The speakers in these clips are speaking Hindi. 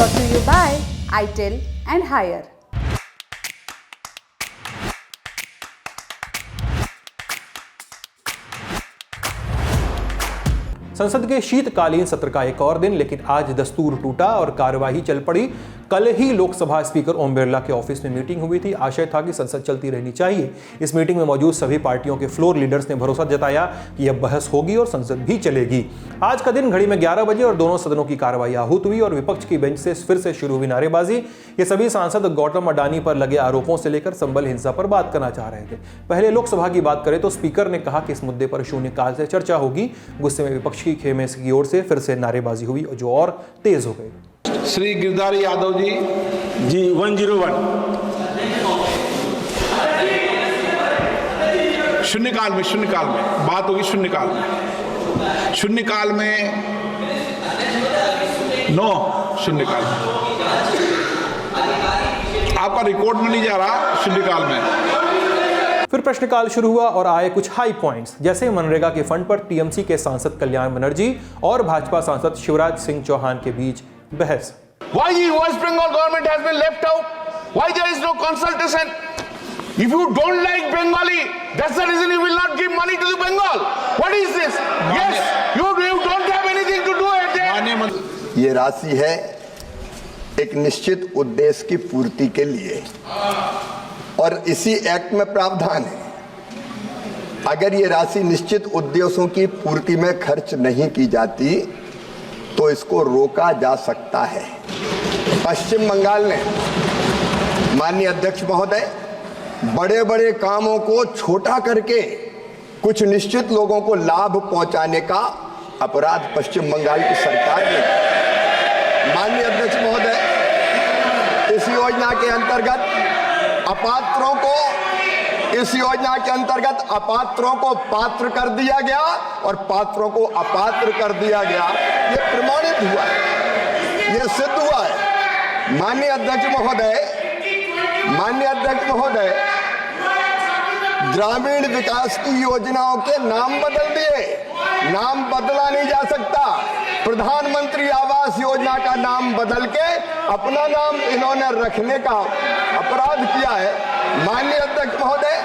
Brought to you by ITEL and Higher. संसद के शीतकालीन सत्र का एक और दिन, लेकिन आज दस्तूर टूटा और कार्यवाही चल पड़ी। कल ही लोकसभा स्पीकर ओम बिरला के ऑफिस में मीटिंग हुई थी। आशय था कि संसद चलती रहनी चाहिए। इस मीटिंग में मौजूद सभी पार्टियों के फ्लोर लीडर्स ने भरोसा जताया कि यह बहस होगी और संसद भी चलेगी। आज का दिन घड़ी में 11 बजे और दोनों सदनों की कार्रवाई आहूत हुई और विपक्ष की बेंच से फिर से शुरू हुई नारेबाजी। ये सभी सांसद गौतम अडानी पर लगे आरोपों से लेकर संबल हिंसा पर बात करना चाह रहे थे। पहले लोकसभा की बात करें तो स्पीकर ने कहा कि इस मुद्दे पर शून्यकाल से चर्चा होगी। गुस्से में विपक्ष की खेमे की ओर से फिर से नारेबाजी हुई जो और तेज हो गई। श्री गिरधारी यादव जी 101। शून्यकाल में बात होगी। शून्यकाल में शून्यकाल में आपका रिकॉर्ड में नहीं जा रहा। शून्यकाल में फिर प्रश्नकाल शुरू हुआ और आए कुछ हाई पॉइंट्स, जैसे मनरेगा के फंड पर टीएमसी के सांसद कल्याण बनर्जी और भाजपा सांसद शिवराज सिंह चौहान के बीच बहस। Why the West Bengal government has been left out? Why there is no consultation? If you don't like Bengali, that's the reason you will not give money to the Bengal. What is this? Yes, you don't have anything to do with it. ये राशि है एक निश्चित उद्देश्य की पूर्ति के लिए और इसी एक्ट में प्रावधान है। अगर ये राशि निश्चित उद्देश्यों की पूर्ति में खर्च नहीं की जाती तो इसको रोका जा सकता है। पश्चिम बंगाल ने माननीय अध्यक्ष महोदय बड़े बड़े कामों को छोटा करके कुछ निश्चित लोगों को लाभ पहुंचाने का अपराध पश्चिम बंगाल की सरकार ने। माननीय अध्यक्ष महोदय इस योजना के अंतर्गत अपात्रों को पात्र कर दिया गया और पात्रों को अपात्र कर दिया गया। ये प्रमाणित हुआ है, ये सिद्ध हुआ है। माननीय अध्यक्ष महोदय ग्रामीण विकास की योजनाओं के नाम बदल दिए। नाम बदला नहीं जा सकता। प्रधानमंत्री आवास योजना का नाम बदल के अपना नाम इन्होंने रखने का अपराध किया है। माननीय अध्यक्ष महोदय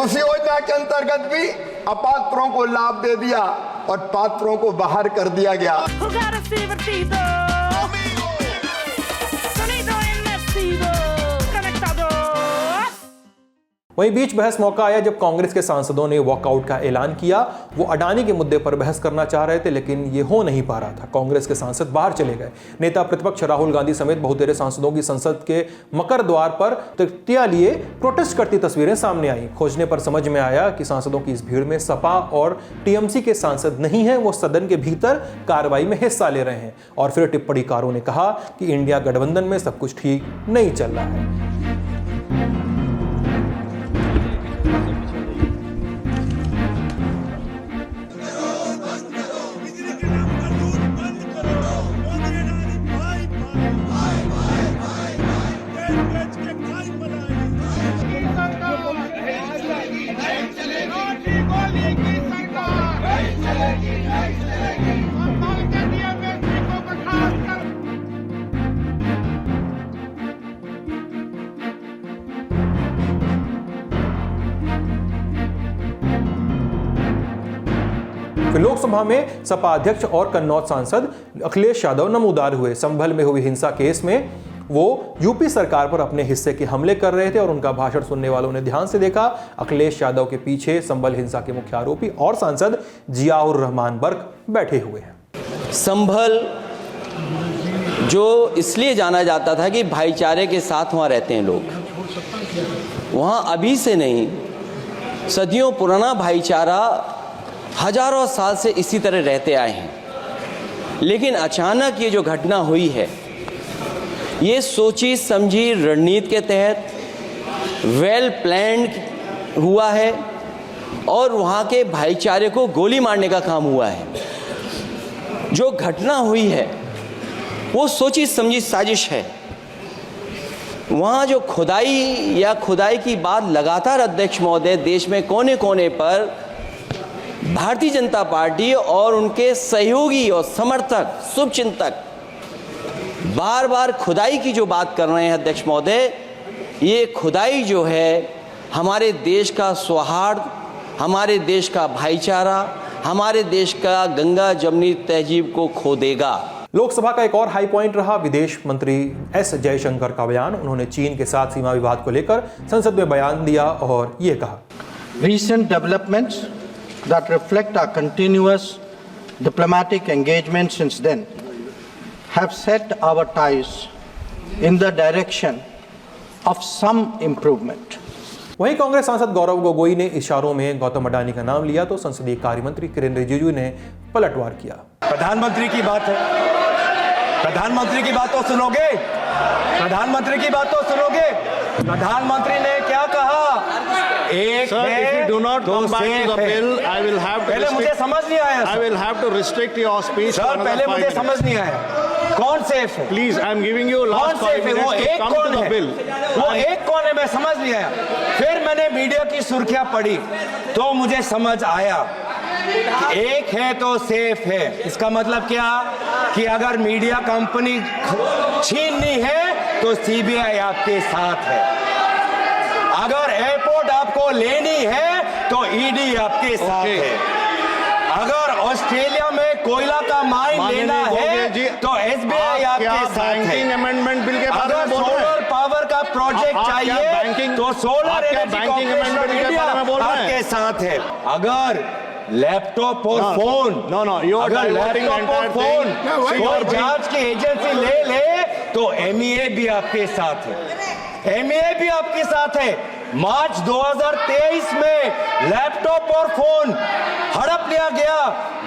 उस योजना के अंतर्गत भी अपात्रों को लाभ दे दिया और पात्रों को बाहर कर दिया गया। वहीं बीच बहस मौका आया जब कांग्रेस के सांसदों ने वॉकआउट का ऐलान किया। वो अडानी के मुद्दे पर बहस करना चाह रहे थे, लेकिन ये हो नहीं पा रहा था। कांग्रेस के सांसद बाहर चले गए। नेता प्रतिपक्ष राहुल गांधी समेत बहुतेरे सांसदों की संसद के मकर द्वार पर तख्तियां लिए प्रोटेस्ट करती तस्वीरें सामने आई। खोजने पर समझ में आया कि सांसदों की इस भीड़ में सपा और टीएमसी के सांसद नहीं हैं। वो सदन के भीतर कार्रवाई में हिस्सा ले रहे हैं। और फिर टिप्पणीकारों ने कहा कि इंडिया गठबंधन में सब कुछ ठीक नहीं चल रहा है। लोकसभा में सपा अध्यक्ष और कन्नौज सांसद अखिलेश यादव नमूदार हुए। संभल में हुई हिंसा केस में वो यूपी सरकार पर अपने हिस्से के हमले कर रहे थे और उनका भाषण सुनने वालों ने ध्यान से देखा। अखिलेश यादव के पीछे संभल हिंसा के मुख्य आरोपी और सांसद जियाउर रहमान बर्क बैठे हुए हैं। संभल जो इसलिए जाना जाता था कि भाईचारे के साथ वहाँ रहते हैं लोग, वहाँ अभी से नहीं सदियों पुराना भाईचारा हजारों साल से इसी तरह रहते आए हैं। लेकिन अचानक ये जो घटना हुई है, ये सोची समझी रणनीति के तहत वेल प्लान्ड हुआ है और वहाँ के भाईचारे को गोली मारने का काम हुआ है। जो घटना हुई है वो सोची समझी साजिश है। वहाँ जो खुदाई की बात लगातार अध्यक्ष महोदय देश में कोने कोने पर भारतीय जनता पार्टी और उनके सहयोगी और समर्थक शुभचिंतक बार बार खुदाई की जो बात कर रहे हैं अध्यक्ष महोदय, ये खुदाई जो है हमारे देश का सौहार्द, हमारे देश का भाईचारा, हमारे देश का गंगा जमनी तहजीब को खो देगा। लोकसभा का एक और हाई पॉइंट रहा विदेश मंत्री एस जयशंकर का बयान। उन्होंने चीन के साथ सीमा विवाद को लेकर संसद में बयान दिया और ये कहा, Recent developments that reflect our continuous diplomatic engagement since then have set our ties in the direction of some improvement. वहीं कांग्रेस सांसद गौरव गोगोई ने इशारों में गौतम अडानी का नाम लिया तो संसदीय कार्य मंत्री किरेन रिजिजू ने पलटवार किया। प्रधानमंत्री की बात है, प्रधानमंत्री की बात तो सुनोगे, प्रधानमंत्री की बात तो सुनोगे। प्रधानमंत्री ने क्या कहा? एक Sir, if you do not come back to the bill, I will have to पहले मुझे समझ नहीं आया। I will have to restrict your speech. Sir पहले मुझे समझ नहीं आया कौन सेफ है। Please, I am giving you last 5 minutes to come to the bill. वो एक कौन है मैं समझ नहीं आया। फिर मैंने मीडिया की सुर्खियां पढ़ी तो मुझे समझ आया कि एक है तो सेफ है। इसका मतलब क्या कि अगर मीडिया कंपनी छीननी है तो सीबीआई आपके साथ है, अगर एयरपोर्ट आपको लेनी है तो ईडी आपके साथ है, अगर ऑस्ट्रेलिया में कोयला का माइन लेना है तो एसबीआई आपके साथ है। अमेंडमेंट बिल के बारे में बोल रहे हैं? सोलर पावर का प्रोजेक्ट चाहिए तो सोलर एनर्जी अमेंडमेंट के बारे में बोल रहे हैं? आपके साथ है। अगर लैपटॉप और फोन अगर लैपटॉप और फोन कोई जांच की एजेंसी ले तो एमईए भी आपके साथ है, एमईए भी आपके साथ है। मार्च 2023 में लैपटॉप और फोन हड़प लिया गया,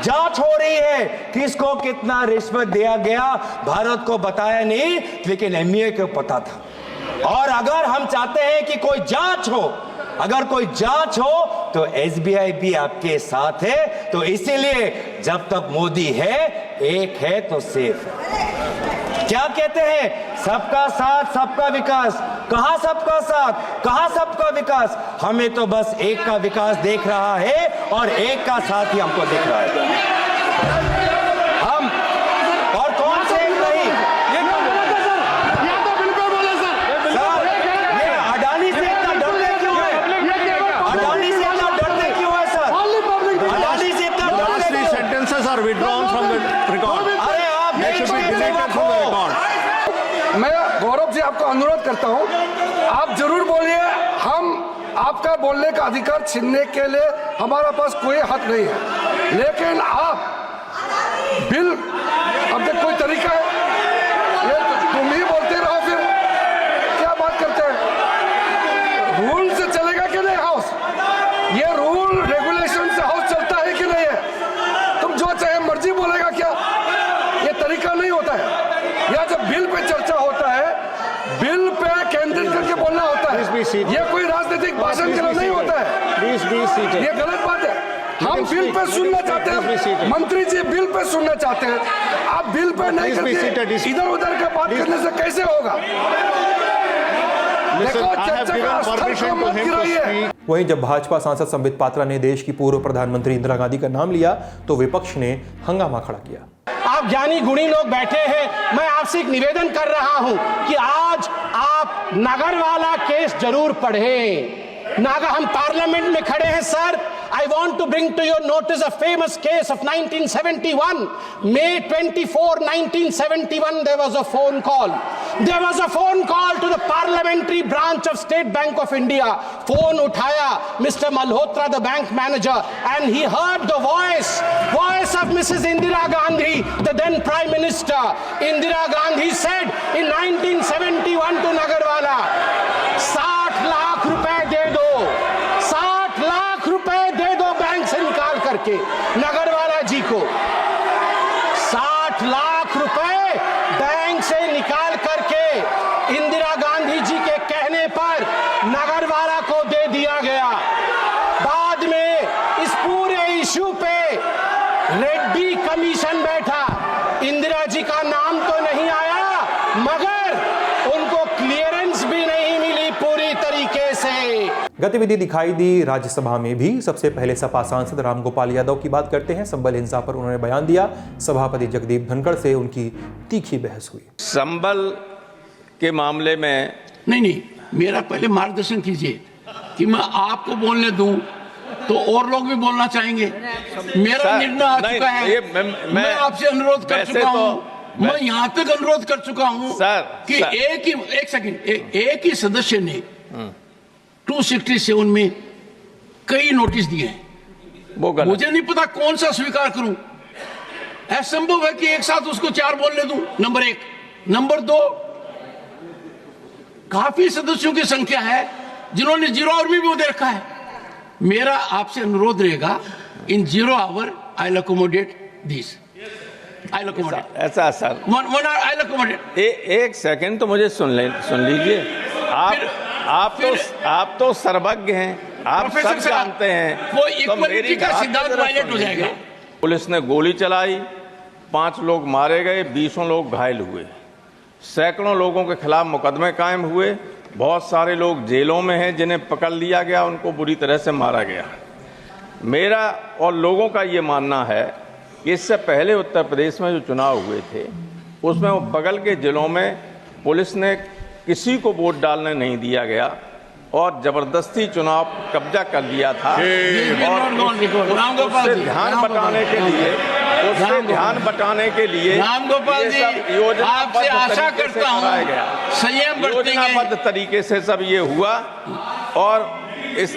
जांच हो रही है किसको कितना रिश्वत दिया गया, भारत को बताया नहीं लेकिन एमईए को पता था। और अगर हम चाहते हैं कि कोई जांच हो, अगर कोई जांच हो तो एसबीआई भी आपके साथ है। तो इसीलिए जब तक मोदी है, एक है तो सेफ है। क्या कहते हैं? सबका साथ सबका विकास। कहां सबका साथ, कहां सबका विकास? हमें तो बस एक का विकास देख रहा है और एक का साथ ही हमको दिख रहा है। हम और कौन से एक नहीं, ये अडानी से इतना डरते क्यों है? अडानी से इतना डरते क्यों है सर? अडानी से इतना डरते क्यों? Sentences are withdrawn from the record. अरे आप They should be deleted from the record. मैं गौरव जी आपको अनुरोध करता हूं, आप जरूर बोलिए। हम आपका बोलने का अधिकार छीनने के लिए हमारा पास कोई हक नहीं है, लेकिन आप बिल अब तक कोई तरीका है, ये तुम ही बोलते रहो, फिर क्या बात करते हैं? रूल से चलेगा कि नहीं हाउस? ये रूल रेगुलेशन से हाउस चलता है कि नहीं है? तुम जो चाहे मर्जी बोलेगा क्या? ये तरीका नहीं होता है। या जब बिल पे चर्चा होता है, बिल पे केंद्रित करके बोलना होता है। ये कोई राजनीतिक भाषण के लिए नहीं होता है। ये गलत बात है। हम बिल पे सुनना चाहते हैं, मंत्री जी बिल पे सुनना चाहते हैं, आप बिल पे नहीं करते, इधर उधर का बात करने से कैसे होगा? देखो चर्चा का स्तर मत गिराइए। वहीं जब भाजपा सांसद संबित पात्रा ने देश की पूर्व प्रधानमंत्री इंदिरा गांधी का नाम लिया तो विपक्ष ने हंगामा खड़ा किया। आप ज्ञानी गुणी लोग बैठे हैं, मैं आपसे एक निवेदन कर रहा हूं कि आज आप नगरवाला केस जरूर पढ़ें। नागा हम पार्लियामेंट में खड़े हैं sir. I want to bring to your notice a famous case of 1971. May 24, 1971, there was a phone call. There was a phone call to the parliamentary branch of State Bank of India. Phone uthaya Mr. Malhotra, the bank manager, and he heard the voice of Mrs. Indira Gandhi, the then Prime Minister. Indira Gandhi said in 1971 to Nagarwala, 60 lakh रुपए दे दो, 60 लाख रुपए दे दो बैंक से निकाल करके नगरवाला जी को। 60 लाख रुपए बैंक से निकाल करके इंदिरा गांधी जी के कहने पर नगरवाला को दे दिया गया। बाद में इस पूरे इशू पे रेड्डी कमीशन बैठा, इंदिरा जी का नाम तो नहीं आया मगर उनको क्लियरेंस भी नहीं मिली पूरी तरीके से। गतिविधि दिखाई दी राज्यसभा में भी। सबसे पहले सपा सांसद रामगोपाल यादव की बात करते हैं। संबल हिंसा पर उन्होंने बयान दिया। सभापति जगदीप धनखड़ से उनकी तीखी बहस हुई। संबल के मामले में नहीं, मेरा पहले मार्गदर्शन कीजिए कि मैं आपको बोलने दूं तो और लोग भी बोलना चाहेंगे। मेरा निर्णय आ चुका है। मैं आपसे अनुरोध कर चुका हूं, मैं यहां तक अनुरोध कर चुका हूं कि एक ही सदस्य ने 267 में कई नोटिस दिए हैं। मुझे नहीं पता कौन सा स्वीकार करूं। असंभव है कि एक साथ उसको 4 बोलने दूं, नंबर 1। नंबर 2, काफी सदस्यों की संख्या है जिन्होंने 0 आवर में भी वो दे रखा है। मेरा आपसे अनुरोध रहेगा, in 0 hour I will accommodate this. ऐसा sir, 1 hour I will accommodate. एक सेकंड तो मुझे सुन लीजिए। आप तो सर्वज्ञ हैं, आप सब जानते हैं। वो इक्वलिटी का सिद्धांत वायलेट हो जाएगा। पुलिस ने गोली चलाई, 5 लोग मारे गए, 20 लोग घायल हुए, सैकड़ों लोगों के खिलाफ मुकदमे कायम हुए। बहुत सारे लोग जेलों में हैं जिन्हें पकड़ लिया गया, उनको बुरी तरह से मारा गया। मेरा और लोगों का ये मानना है कि इससे पहले उत्तर प्रदेश में जो चुनाव हुए थे उसमें वो बगल के जिलों में पुलिस ने किसी को वोट डालने नहीं दिया गया और जबरदस्ती चुनाव कब्जा कर दिया था। और उससे ध्यान बटाने के लिए रामगोपाल जी, आपसे आशा करता हूं संयम योजनाबद्ध तरीके से सब ये हुआ। और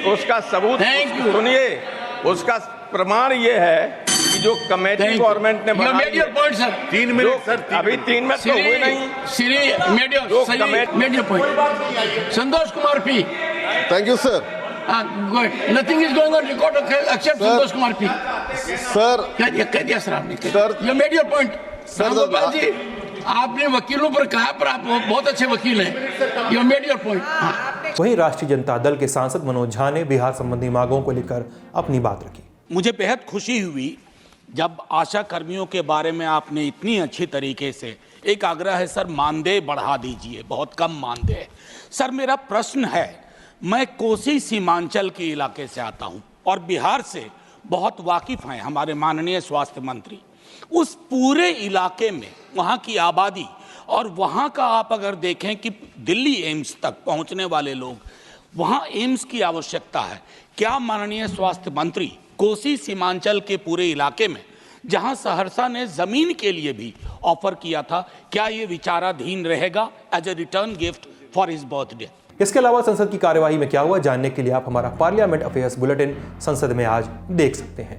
उसका सबूत सुनिए, उसका प्रमाण ये है कि जो कमेटी गवर्नमेंट ने बनाई है, 3 मिनट सर, अभी 3 मिनट तो हुए नहीं। Santosh Kumar P. Thank you sir. Good. Nothing is going on record except Santosh Kumar P. Sir कह दिया सर आपने। Sir, You made your point. Sir, Ramgopal ji, आपने वकीलों पर कहा, पर आप बहुत अच्छे वकील हैं। You made your point. वहीं राष्ट्रीय जनता दल के सांसद मनोज झा ने बिहार संबंधी मांगों को लेकर अपनी बात रखी। मुझे बेहद खुशी हुई जब आशा कर्मियों के बारे में आपने इतनी अच्छी तरीके से एक आग्रह है सर, मानदेय बढ़ा दीजिए, बहुत कम मानदेय है। सर मेरा प्रश्न है, मैं कोसी सीमांचल के इलाके से आता हूं और बिहार से बहुत वाकिफ हैं हमारे माननीय स्वास्थ्य मंत्री। उस पूरे इलाके में वहां की आबादी और वहां का आप अगर देखें कि दिल्ली एम्स तक पहुंचने वाले लोग, वहां एम्स की आवश्यकता है। क्या माननीय स्वास्थ्य मंत्री कोसी सीमांचल के पूरे इलाके में, जहां सहरसा ने जमीन के लिए भी ऑफर किया था, क्या ये विचाराधीन रहेगा as a return gift for his birthday? इसके अलावा संसद की कार्यवाही में क्या हुआ जानने के लिए आप हमारा पार्लियामेंट अफेयर्स बुलेटिन संसद में आज देख सकते हैं।